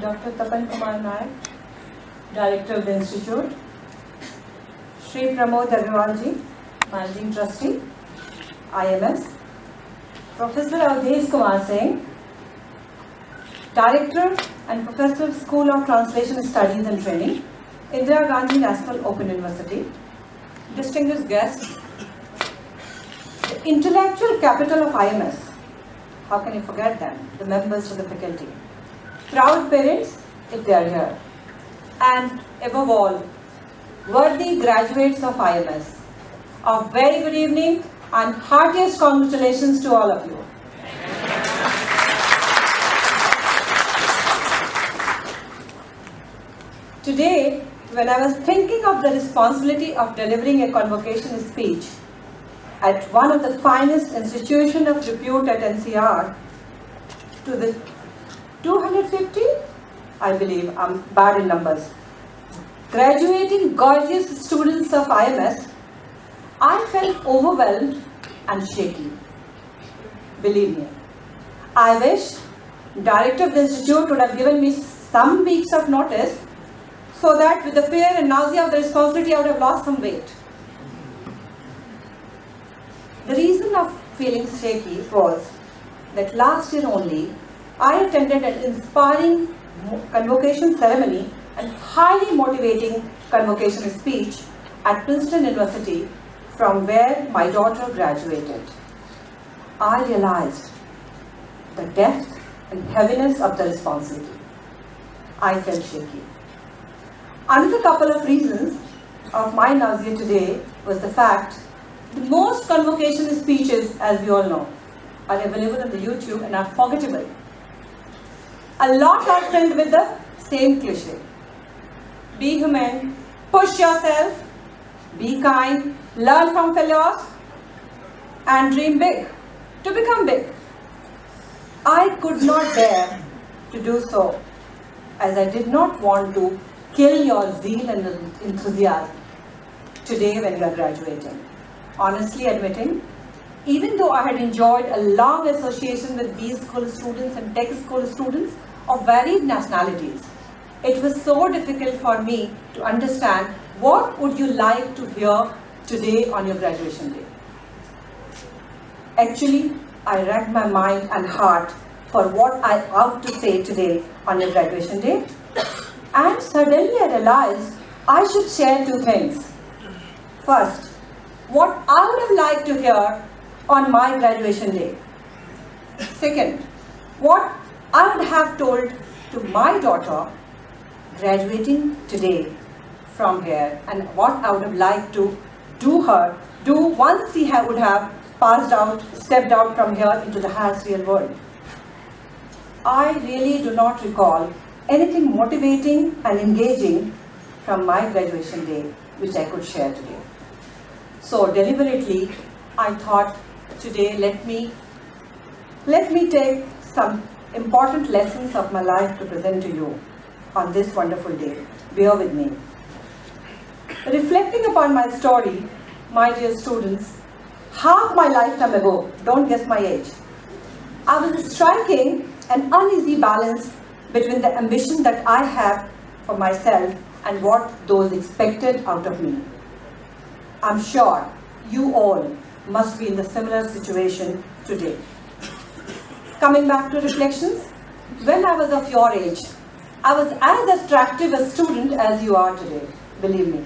Dr. Tapan Kumar Nayak, Director of the Institute, Shri Pramod Agrawalji, Managing Trustee, IMS, Professor Avdesh Kumar Singh, Director and Professor of School of Translation Studies and Training, Indira Gandhi National Open University, distinguished guests, the intellectual capital of IMS, how can you forget them, the members of the faculty, proud parents, if they are here, and above all, worthy graduates of IMS. A very good evening and heartiest congratulations to all of you. Today, when I was thinking of the responsibility of delivering a convocation speech at one of the finest institutions of repute at NCR, to the 250, I believe, I'm bad in numbers, graduating gorgeous students of IMS, I felt overwhelmed and shaky. Believe me, I wish Director of the Institute would have given me some weeks of notice so that with the fear and nausea of the responsibility I would have lost some weight. The reason of feeling shaky was that last year only I attended an inspiring convocation ceremony and highly motivating convocation speech at Princeton University, from where my daughter graduated. I realized the depth and heaviness of the responsibility. I felt shaky. Another couple of reasons of my nausea today was the fact that most convocation speeches, as we all know, are available on the YouTube and are forgettable. A lot are filled with the same cliche. Be human, push yourself, be kind, learn from failures, and dream big, to become big. I could not bear to do so, as I did not want to kill your zeal and enthusiasm today when you are graduating. Honestly admitting, even though I had enjoyed a long association with B school students and tech school students of varied nationalities, it was so difficult for me to understand what would you like to hear today on your graduation day. Actually, I racked my mind and heart for what I ought to say today on your graduation day, and suddenly I realized I should share two things. First, what I would have liked to hear on my graduation day. Second, what I would have told to my daughter graduating today from here, and what I would have liked to do once she would have stepped out from here into the harsh real world. I really do not recall anything motivating and engaging from my graduation day which I could share today. So deliberately, I thought today let me take some important lessons of my life to present to you on this wonderful day. Bear with me. Reflecting upon my story, my dear students, half my lifetime ago, don't guess my age, I was striking an uneasy balance between the ambition that I have for myself and what those expected out of me. I'm sure you all must be in the similar situation today. Coming back to reflections, when I was of your age, I was as attractive a student as you are today, believe me.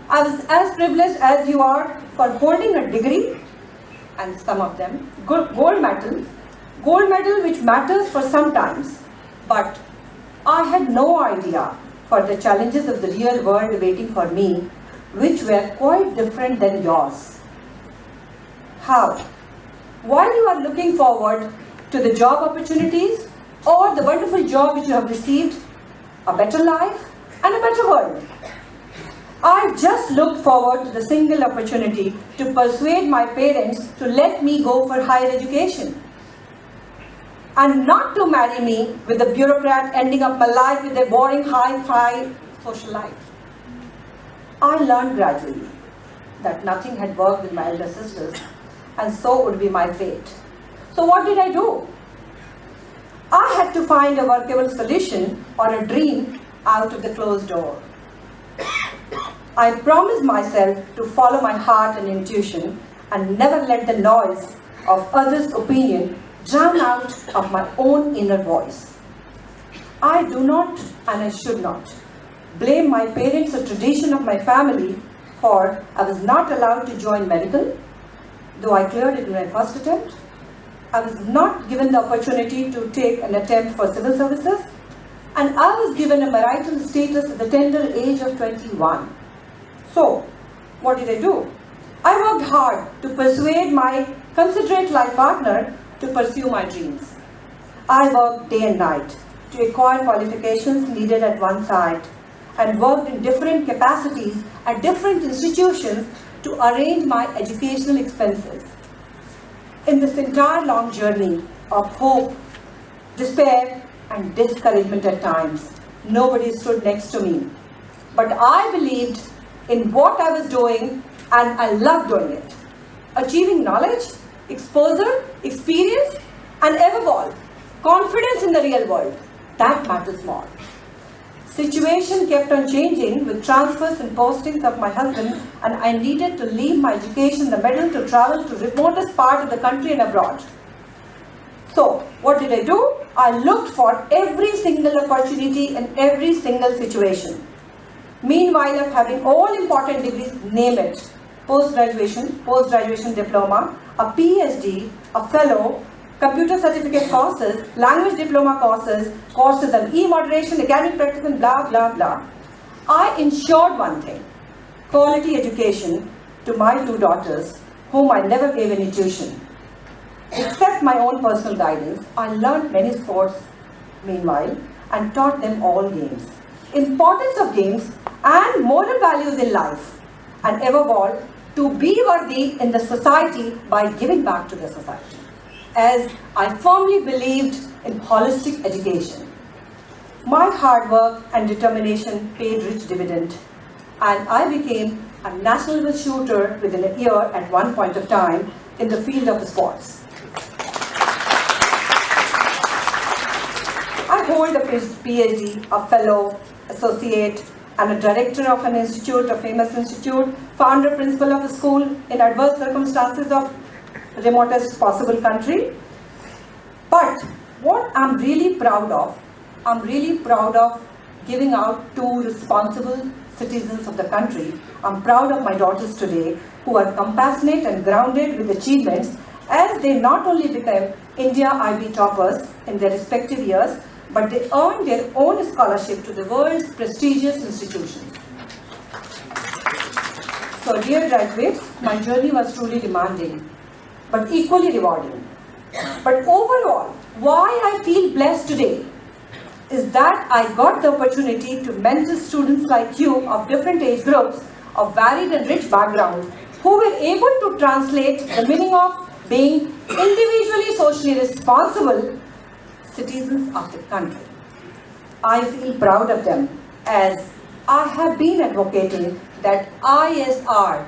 I was as privileged as you are for holding a degree, and some of them, gold medal which matters for some times, but I had no idea for the challenges of the real world waiting for me, which were quite different than yours. How? While you are looking forward to the job opportunities or the wonderful job which you have received, a better life and a better world, I just looked forward to the single opportunity to persuade my parents to let me go for higher education and not to marry me with a bureaucrat ending up my life with a boring high-fi social life. I learned gradually that nothing had worked with my elder sisters, and so would be my fate. So what did I do? I had to find a workable solution or a dream out of the closed door. I promised myself to follow my heart and intuition and never let the noise of others' opinion drown out of my own inner voice. I do not, and I should not, blame my parents or tradition of my family for I was not allowed to join medical, though I cleared it in my first attempt. I was not given the opportunity to take an attempt for civil services, and I was given a marital status at the tender age of 21. So, what did I do? I worked hard to persuade my considerate life partner to pursue my dreams. I worked day and night to acquire qualifications needed at one site and worked in different capacities at different institutions to arrange my educational expenses. In this entire long journey of hope, despair, and discouragement at times, nobody stood next to me. But I believed in what I was doing, and I loved doing it. Achieving knowledge, exposure, experience, and above all, confidence in the real world. That matters more. Situation kept on changing with transfers and postings of my husband, and I needed to leave my education in the middle to travel to the remotest part of the country and abroad. So, what did I do? I looked for every single opportunity in every single situation. Meanwhile, of having all important degrees, name it, post-graduation diploma, a PhD, a fellow, computer certificate courses, language diploma courses on e-moderation, academic practice, and blah, blah, blah. I ensured one thing, quality education to my two daughters, whom I never gave any tuition. Except my own personal guidance, I learned many sports meanwhile and taught them all games. Importance of games and moral values in life, and above all, to be worthy in the society by giving back to the society, as I firmly believed in holistic education. My hard work and determination paid rich dividend, and I became a national level shooter within a year at one point of time in the field of sports. I hold a PhD, a fellow, associate, and a director of an institute, a famous institute, founder, principal of a school in adverse circumstances of remotest possible country. But what I'm really proud of giving out to responsible citizens of the country. I'm proud of my daughters today who are compassionate and grounded with achievements as they not only became India IB toppers in their respective years, but they earned their own scholarship to the world's prestigious institutions. So dear graduates, my journey was truly demanding, but equally rewarding. But overall, why I feel blessed today is that I got the opportunity to mentor students like you of different age groups, of varied and rich backgrounds, who were able to translate the meaning of being individually socially responsible citizens of the country. I feel proud of them as I have been advocating that ISR,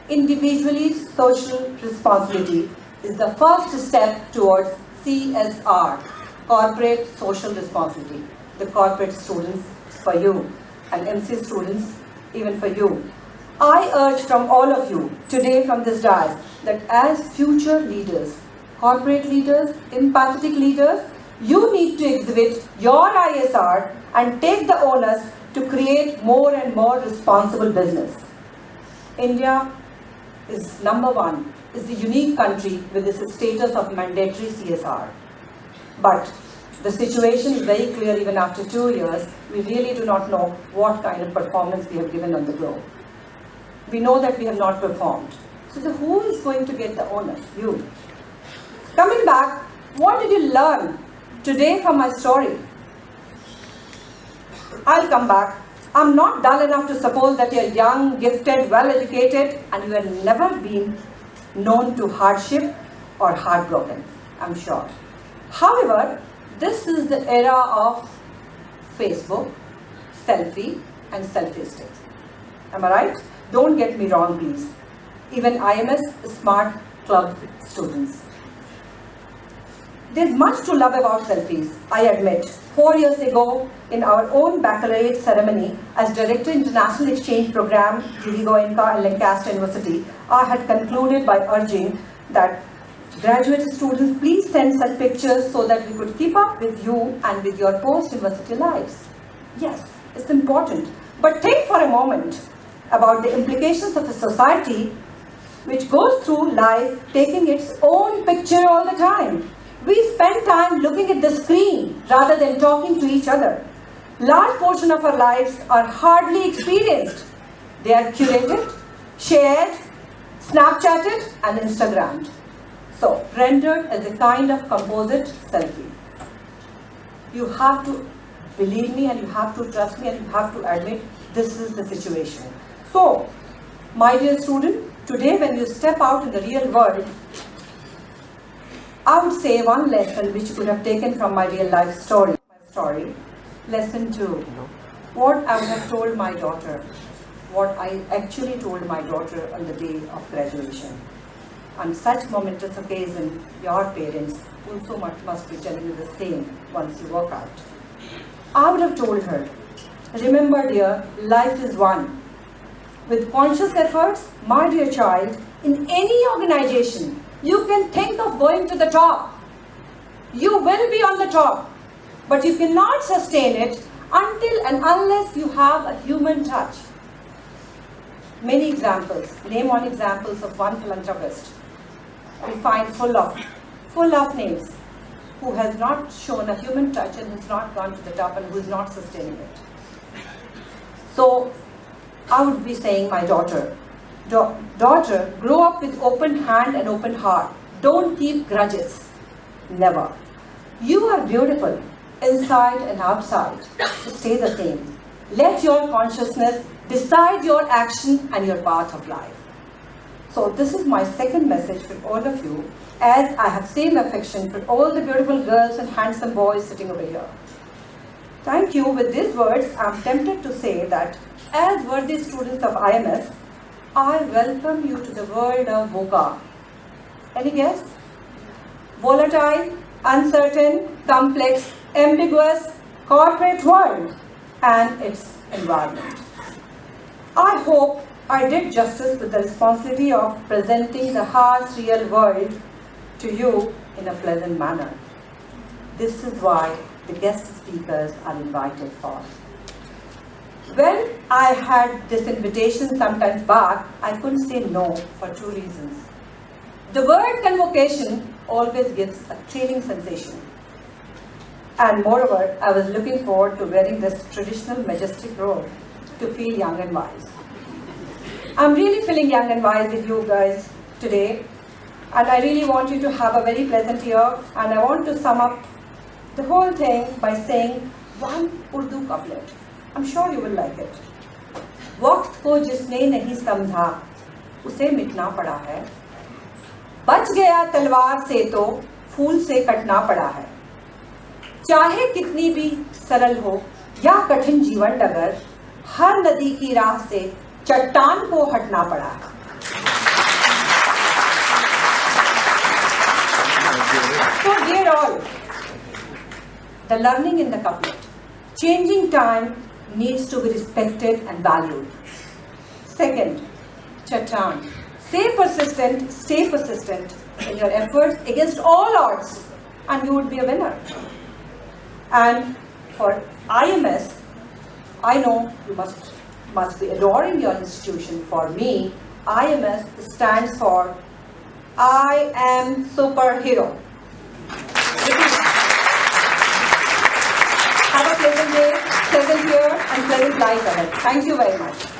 individually social responsibility, is the first step towards CSR, corporate social responsibility. The corporate students for you and MC students even for you. I urge from all of you today from this dais that as future leaders, corporate leaders, empathetic leaders, you need to exhibit your ISR and take the onus to create more and more responsible business. India is number one, is the unique country with this status of mandatory CSR. But the situation is very clear even after 2 years. We really do not know what kind of performance we have given on the globe. We know that we have not performed. So who is going to get the onus? You. Coming back, what did you learn today from my story? I'll come back. I'm not dull enough to suppose that you're young, gifted, well-educated, and you have never been known to hardship or heartbroken, I'm sure. However, this is the era of Facebook, selfie, and selfie sticks. Am I right? Don't get me wrong, please. Even IMS Smart Club students. There's much to love about selfies, I admit. 4 years ago, in our own baccalaureate ceremony, as Director International Exchange Program, GV Goenka and Lancaster University, I had concluded by urging that graduate students please send such pictures so that we could keep up with you and with your post-university lives. Yes, it's important. But think for a moment about the implications of a society which goes through life taking its own picture all the time. We spend time looking at the screen rather than talking to each other. Large portion of our lives are hardly experienced. They are curated, shared, Snapchatted and Instagrammed. So, rendered as a kind of composite selfie. You have to believe me and you have to trust me and you have to admit this is the situation. So, my dear student, today when you step out in the real world, I would say one lesson which you could have taken from my real life story. Lesson 2. What I would have told my daughter, what I actually told my daughter on the day of graduation. On such momentous occasion, your parents also must be telling you the same once you walk out. I would have told her, remember dear, life is one. With conscious efforts, my dear child, in any organization, you can think of going to the top. You will be on the top, but you cannot sustain it until and unless you have a human touch. Many examples, name one examples of one philanthropist we find full of names who has not shown a human touch and has not gone to the top and who is not sustaining it. So I would be saying, my daughter, daughter, grow up with open hand and open heart. Don't keep grudges. Never. You are beautiful, inside and outside. Stay the same. Let your consciousness decide your action and your path of life. So this is my second message for all of you, as I have same affection for all the beautiful girls and handsome boys sitting over here. Thank you. With these words, I am tempted to say that as worthy students of IMS, I welcome you to the world of VUCA. Any guess? Volatile, uncertain, complex, ambiguous, corporate world and its environment. I hope I did justice with the responsibility of presenting the harsh real world to you in a pleasant manner. This is why the guest speakers are invited for. When I had this invitation sometimes back, I couldn't say no for 2 reasons. The word convocation always gives a thrilling sensation. And moreover, I was looking forward to wearing this traditional majestic robe to feel young and wise. I'm really feeling young and wise with you guys today. And I really want you to have a very pleasant year. And I want to sum up the whole thing by saying one Urdu couplet. I'm sure you will like it. वक्त को जिसने नहीं समझा उसे मिटना पड़ा है. बच गया तलवार से तो फूल से कटना पड़ा है. चाहे कितनी भी सरल हो या कठिन जीवन डगर, हर नदी की राह से चट्टान को हटना पड़ा है. So dear all, the learning in the couplet. Changing time needs to be respected and valued. Second, Chattan. Stay persistent in your efforts against all odds and you would be a winner. And for IMS, I know you must be adoring your institution. For me, IMS stands for I am superhero. Have a pleasant day, pleasant year and pleasant life ahead. Thank you very much.